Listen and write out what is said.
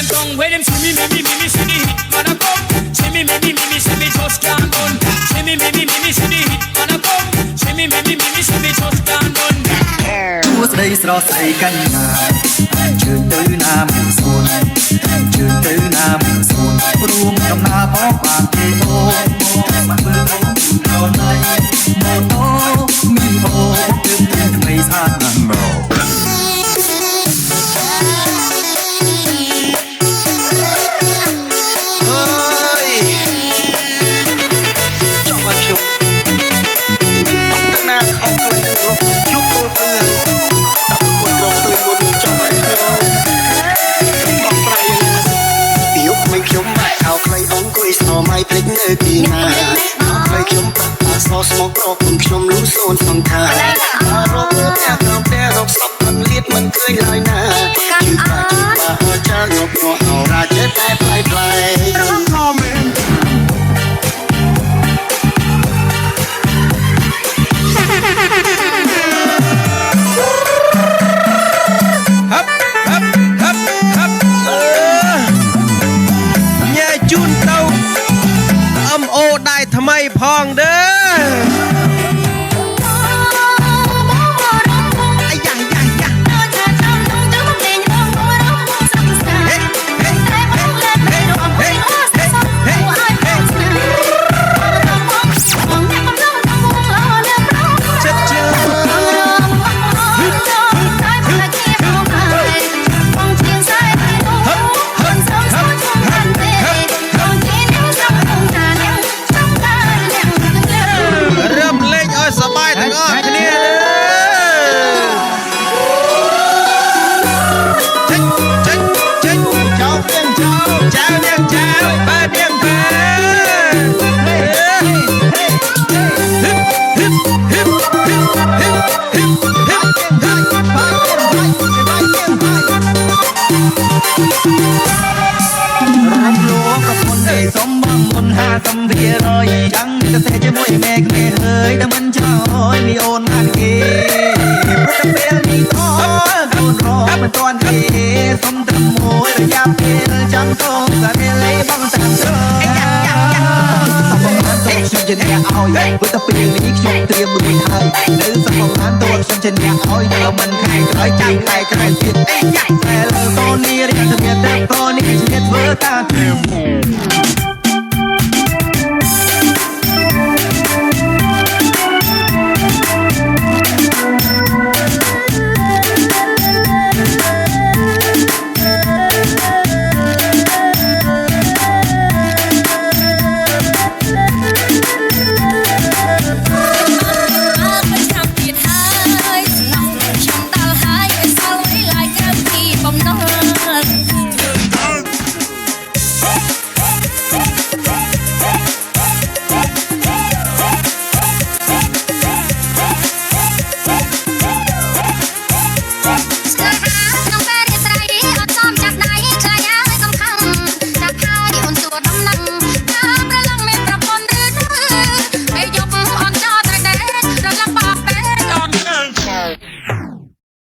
Don't wait them see me see the hit man a come. See me see me just can't done. See me see the hit man a come. See me see me just can't done. ជួស្ដីស្រស់ស្អីកញ្ញាជឿនទៅណាមិនស្រួលជឿនទៅណាមិនស្រួលរួមដំណើរផងបានទេអូមកមើលអូខ្លួនណៃម៉ូតូមីអូគឹមថ្មីស្អាតណាស់មកไม่พลิกเนื้อกีนาเคยខ្ញុំប្រាក់អាសស្មោករកខ្ញុំលូសូនសង្ខាររកមើលផ្ទះក្រោមផ្ទះរកស្បអត់លៀតមិនឃើញឡើយណាជឿបាចាងប់នោះអរ៉ាចេះតែផ្លែផ្លែរំខំមែនทำไมพองเด้อសំបងមុន50វារយចាំងទៅតែជាមួយแม่គ្នាហើយតែមិនចោលមីអូនណាគេព្រោះតែពេលនេះអើកូនរកមិនទាន់ទេសុំត្រឹមមួយរយៈពេលចាំកូនតែលេបងតាមទៅសំបងបានទៅខ្ញុំជាអ្នកឲ្យព្រោះតែពេលនេះខ្ញុំត្រៀមមួយហើយនៅសំបងបានទៅខ្ញុំជាអ្នកឲ្យដល់មិនខែក្រោយចាំខែក្រោយទៀតតែលើតូននេះរៀនតែតូននេះជាធ្វើតា